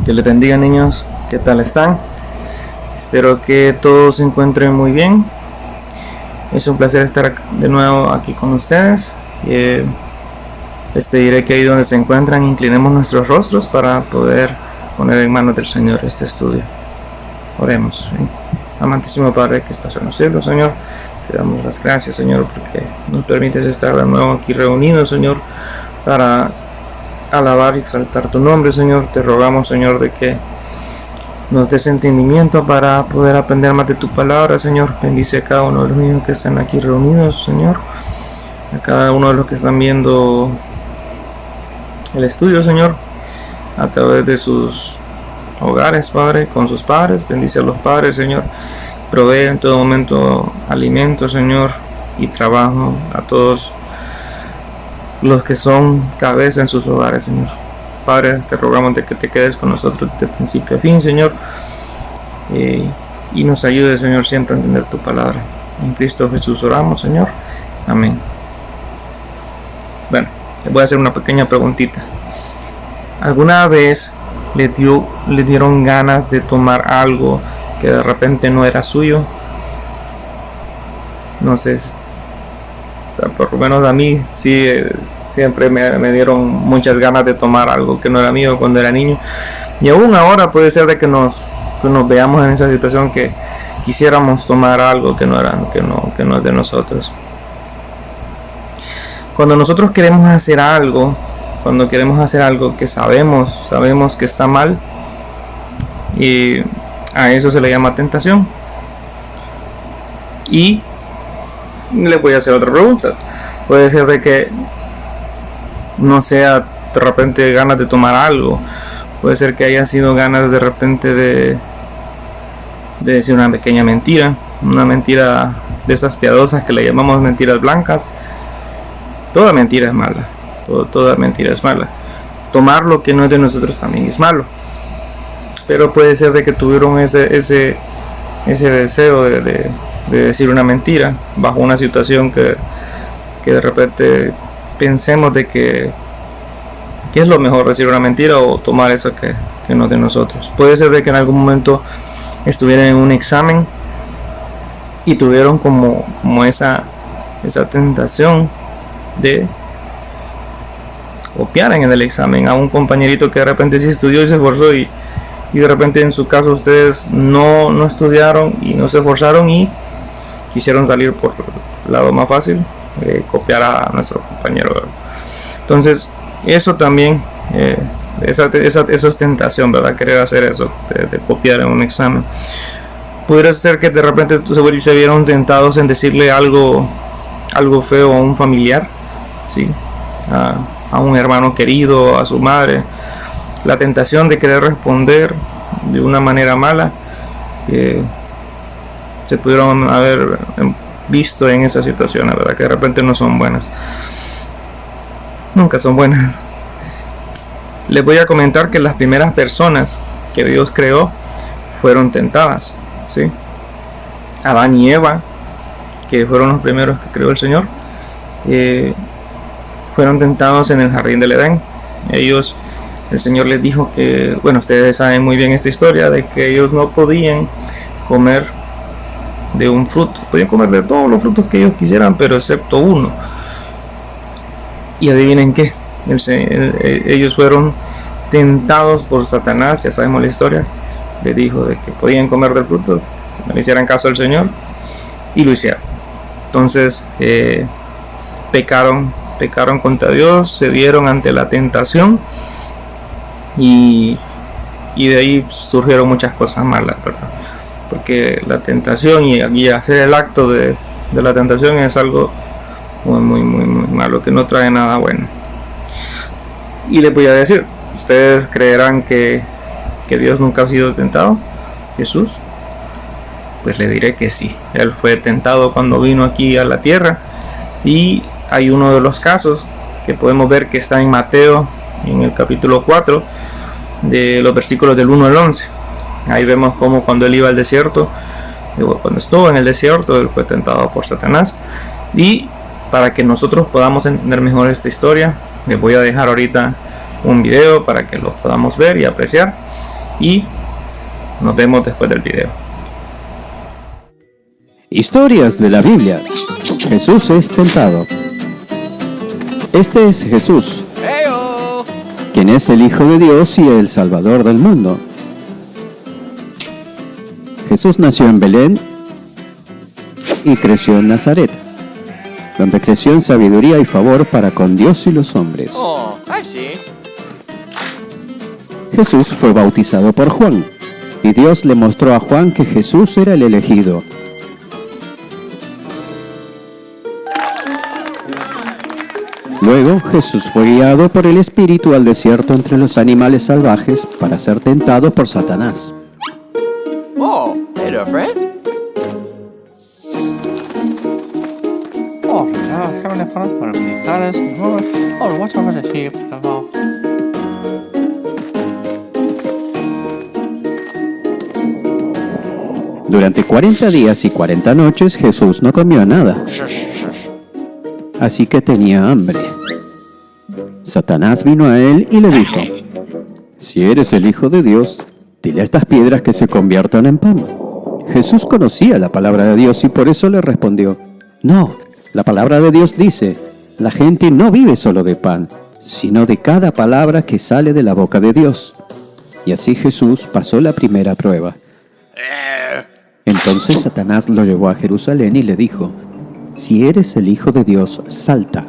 Dios les bendiga, niños. ¿Qué tal están? Espero que todos se encuentren muy bien. Es un placer estar de nuevo aquí con ustedes. Les pediré que ahí donde se encuentran inclinemos nuestros rostros para poder poner en manos del Señor este estudio. Oremos. Amantísimo Padre que estás en los cielos, Señor, te damos las gracias, Señor, porque nos permites estar de nuevo aquí reunidos, Señor, para alabar y exaltar tu nombre, Señor. Te rogamos, Señor, de que nos des entendimiento para poder aprender más de tu palabra, Señor. Bendice a cada uno de los niños que están aquí reunidos, Señor, a cada uno de los que están viendo el estudio, Señor, a través de sus hogares, Padre, con sus padres. Bendice a los padres, Señor. Provee en todo momento alimento, Señor, y trabajo a todos los que son cabeza en sus hogares, Señor. Padre, te rogamos de que te quedes con nosotros de principio a fin, Señor, y nos ayude, Señor, siempre a entender tu palabra. En Cristo Jesús oramos, Señor. Amén. Bueno, les voy a hacer una pequeña preguntita. ¿Alguna vez le dieron ganas de tomar algo que de repente no era suyo? No sé, por lo menos a mí sí, siempre me dieron muchas ganas de tomar algo que no era mío cuando era niño, y aún ahora puede ser de que nos veamos en esa situación que quisiéramos tomar algo que no es de nosotros. Cuando nosotros queremos hacer algo, que sabemos que está mal, y a eso se le llama tentación. Y le voy a hacer otra pregunta. Puede ser de que no sea de repente ganas de tomar algo, puede ser que haya sido ganas de repente de decir una pequeña mentira, una mentira de esas piadosas que le llamamos mentiras blancas. Toda mentira es mala, toda mentira es mala. Tomar lo que no es de nosotros también es malo, pero puede ser de que tuvieron ese deseo de decir una mentira bajo una situación que de repente pensemos de que es lo mejor, decir una mentira o tomar eso que no es de nosotros. Puede ser de que en algún momento estuvieran en un examen y tuvieron como esa tentación de copiar en el examen a un compañerito que de repente sí estudió y se esforzó, y de repente en su caso ustedes no estudiaron y no se esforzaron y quisieron salir por el lado más fácil, copiar a nuestro compañero. Entonces eso también, eso es tentación, ¿verdad? Querer hacer eso, de copiar en un examen. Pudiera ser que de repente se vieron tentados en decirle algo feo a un familiar, ¿sí? A un hermano querido, a su madre. La tentación de querer responder de una manera mala, se pudieron haber visto en esa situación, la verdad, que de repente no son buenas. Nunca son buenas. Les voy a comentar que las primeras personas que Dios creó fueron tentadas, ¿sí? Adán y Eva, que fueron los primeros que creó el Señor, fueron tentados en el jardín del Edén. El Señor les dijo que, bueno, ustedes saben muy bien esta historia, de que ellos no podían comer de un fruto. Podían comer de todos los frutos que ellos quisieran, pero excepto uno. Y adivinen qué, ellos fueron tentados por Satanás. Ya sabemos la historia. Les dijo de que podían comer del fruto, que no le hicieran caso al Señor, y lo hicieron. Entonces pecaron contra Dios, se dieron ante la tentación, y de ahí surgieron muchas cosas malas, ¿verdad? Porque la tentación y hacer el acto de la tentación es algo muy malo, que no trae nada bueno. Y les voy a decir, ¿ustedes creerán que Dios nunca ha sido tentado? ¿Jesús? Pues le diré que sí. Él fue tentado cuando vino aquí a la tierra, y hay uno de los casos que podemos ver que está en Mateo, en el capítulo 4, de los versículos del 1 al 11. Ahí vemos cómo cuando él iba al desierto, cuando estuvo en el desierto, él fue tentado por Satanás. Y para que nosotros podamos entender mejor esta historia, les voy a dejar ahorita un video para que lo podamos ver y apreciar. y nos vemos después del video. Historias de la Biblia. Jesús es tentado. Este es Jesús, quien es el Hijo de Dios y el Salvador del mundo. Jesús nació en Belén y creció en Nazaret, donde creció en sabiduría y favor para con Dios y los hombres. Jesús fue bautizado por Juan, y Dios le mostró a Juan que Jesús era el elegido. Luego Jesús fue guiado por el Espíritu al desierto entre los animales salvajes para ser tentado por Satanás. Oh, hello, friend. Oh, Heavenly Father, para militares, oh, watch over the sheep, Durante 40 días y 40 noches Jesús no comió nada, así que tenía hambre. Satanás vino a él y le dijo: si eres el Hijo de Dios, dile a estas piedras que se conviertan en pan. Jesús conocía la palabra de Dios y por eso le respondió: no, la palabra de Dios dice, la gente no vive solo de pan, sino de cada palabra que sale de la boca de Dios. Y así Jesús pasó la primera prueba. Entonces Satanás lo llevó a Jerusalén y le dijo: si eres el Hijo de Dios, salta.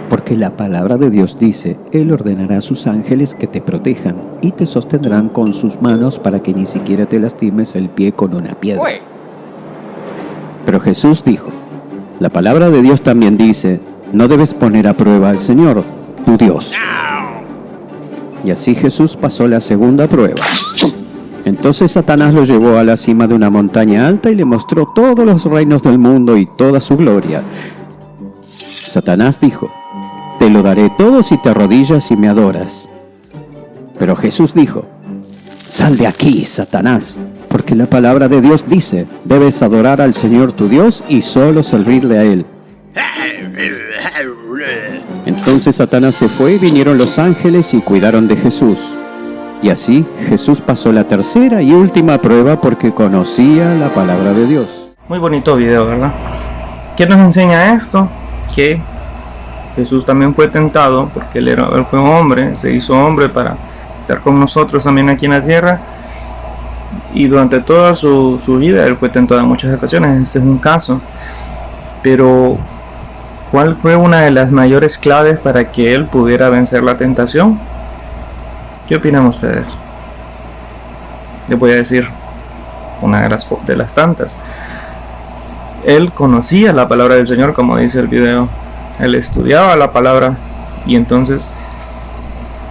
Porque la palabra de Dios dice, Él ordenará a sus ángeles que te protejan y te sostendrán con sus manos para que ni siquiera te lastimes el pie con una piedra. Pero Jesús dijo: la palabra de Dios también dice, no debes poner a prueba al Señor, tu Dios. Y así Jesús pasó la segunda prueba. Entonces Satanás lo llevó a la cima de una montaña alta y le mostró todos los reinos del mundo y toda su gloria. Satanás dijo: te lo daré todo si te arrodillas y me adoras. Pero Jesús dijo: sal de aquí, Satanás, porque la palabra de Dios dice, debes adorar al Señor tu Dios y solo servirle a Él. Entonces Satanás se fue y vinieron los ángeles y cuidaron de Jesús. Y así Jesús pasó la tercera y última prueba porque conocía la palabra de Dios. Muy bonito video, ¿verdad? ¿Qué nos enseña esto? Que Jesús también fue tentado porque él fue un hombre, se hizo hombre para estar con nosotros también aquí en la tierra. Y durante toda su vida él fue tentado en muchas ocasiones. Este es un caso. Pero ¿cuál fue una de las mayores claves para que él pudiera vencer la tentación? ¿Qué opinan ustedes? Les voy a decir una de las tantas. Él conocía la palabra del Señor, como dice el video. Él estudiaba la palabra y entonces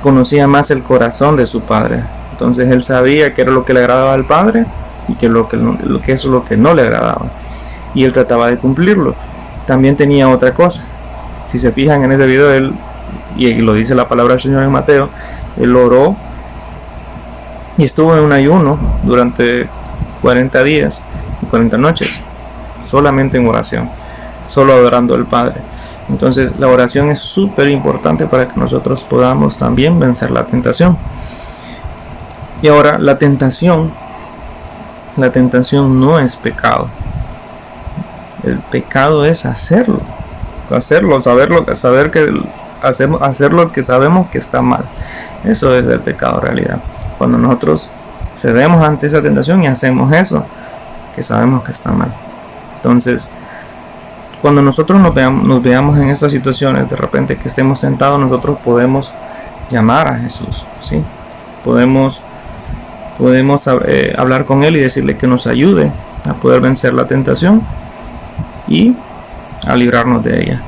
conocía más el corazón de su Padre. Entonces él sabía qué era lo que le agradaba al Padre y qué es lo que no le agradaba. Y él trataba de cumplirlo. También tenía otra cosa. Si se fijan en este video, él, y lo dice la palabra del Señor en Mateo, él oró y estuvo en un ayuno durante 40 días y 40 noches, solamente en oración, solo adorando al Padre. Entonces la oración es súper importante para que nosotros podamos también vencer la tentación. Y ahora la tentación no es pecado. El pecado es hacer lo que sabemos que está mal. Eso es el pecado en realidad. Cuando nosotros cedemos ante esa tentación y hacemos eso que sabemos que está mal. Entonces, cuando nosotros nos veamos en estas situaciones, de repente que estemos tentados, nosotros podemos llamar a Jesús, ¿sí? Podemos hablar con Él y decirle que nos ayude a poder vencer la tentación y a librarnos de ella.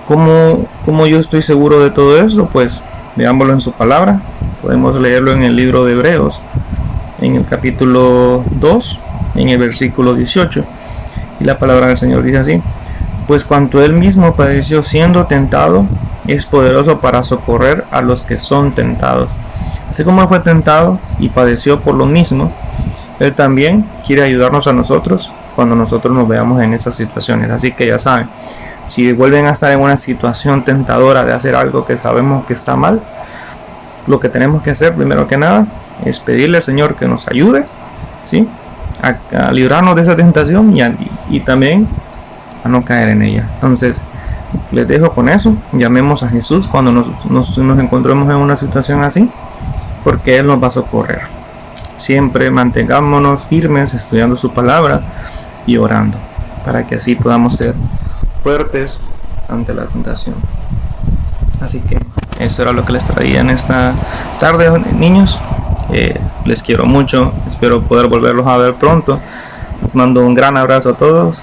¿Cómo yo estoy seguro de todo esto? Pues veámoslo en su palabra. Podemos leerlo en el libro de Hebreos, en el capítulo 2, en el versículo 18. Y la palabra del Señor dice así: pues cuanto Él mismo padeció siendo tentado, es poderoso para socorrer a los que son tentados. Así como Él fue tentado y padeció por lo mismo, Él también quiere ayudarnos a nosotros cuando nosotros nos veamos en esas situaciones. Así que ya saben, si vuelven a estar en una situación tentadora de hacer algo que sabemos que está mal, lo que tenemos que hacer primero que nada es pedirle al Señor que nos ayude, ¿sí? A librarnos de esa tentación y también a no caer en ella. Entonces les dejo con eso. Llamemos a Jesús cuando nos encontremos en una situación así, porque Él nos va a socorrer. Siempre mantengámonos firmes estudiando su palabra y orando, para que así podamos ser fuertes ante la tentación. Así que eso era lo que les traía en esta tarde, niños. Les quiero mucho, espero poder volverlos a ver pronto. Les mando un gran abrazo a todos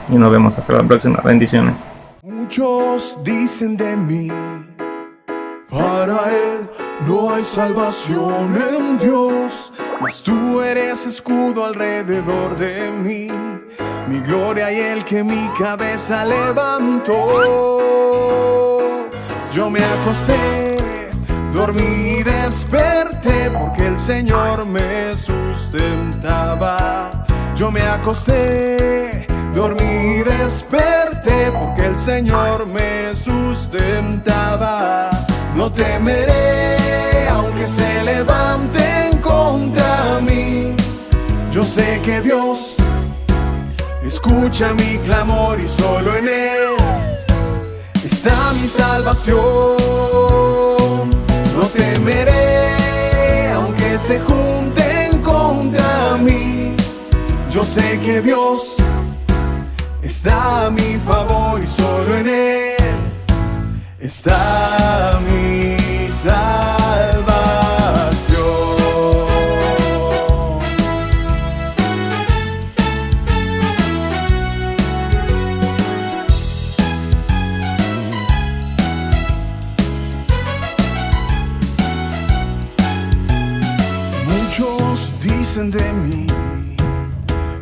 y nos vemos hasta la próxima. Bendiciones. Muchos dicen de mí, para él no hay salvación en Dios, mas tú eres escudo alrededor de mí, mi gloria y el que mi cabeza levantó. Yo me acosté, dormí y desperté, porque el Señor me sustentaba. Yo me acosté, dormí y desperté, porque el Señor me sustentaba. No temeré, aunque se levanten contra mí. Yo sé que Dios escucha mi clamor y solo en Él está mi salvación. No temeré, aunque se junten contra mí. Yo sé que Dios está a mi favor y solo en Él está mi salvación. Muchos dicen de mí,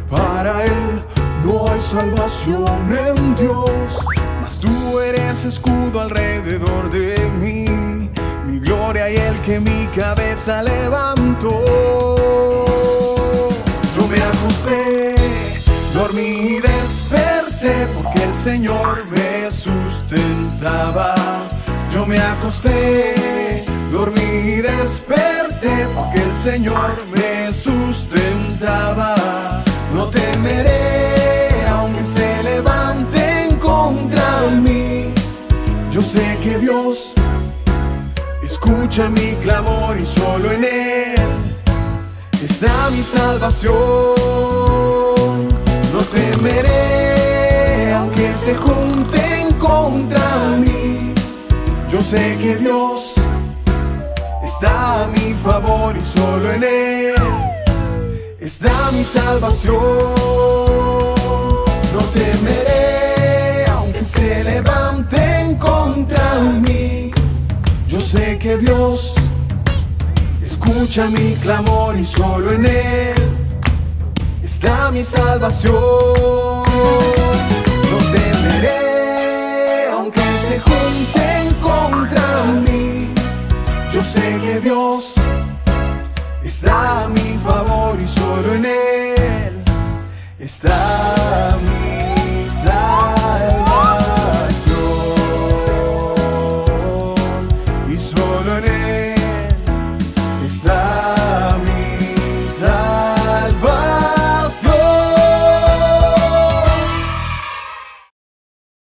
para él no hay salvación en Dios, mas tú eres escudo alrededor de mí, mi gloria y el que mi cabeza levantó. Yo me acosté, dormí y desperté, porque el Señor me sustentaba. Yo me acosté, dormí y desperté, porque el Señor me sustentaba. No temeré, aunque se levanten contra mí. Yo sé que Dios escucha mi clamor y solo en Él está mi salvación. No temeré, aunque se junten contra mí. Yo sé que Dios está a mi favor y solo en Él está mi salvación. No temeré, aunque se levanten contra mí. Yo sé que Dios escucha mi clamor y solo en Él está mi salvación. No temeré, aunque se junten contra mí. Yo sé que Dios está a mi favor y solo en Él está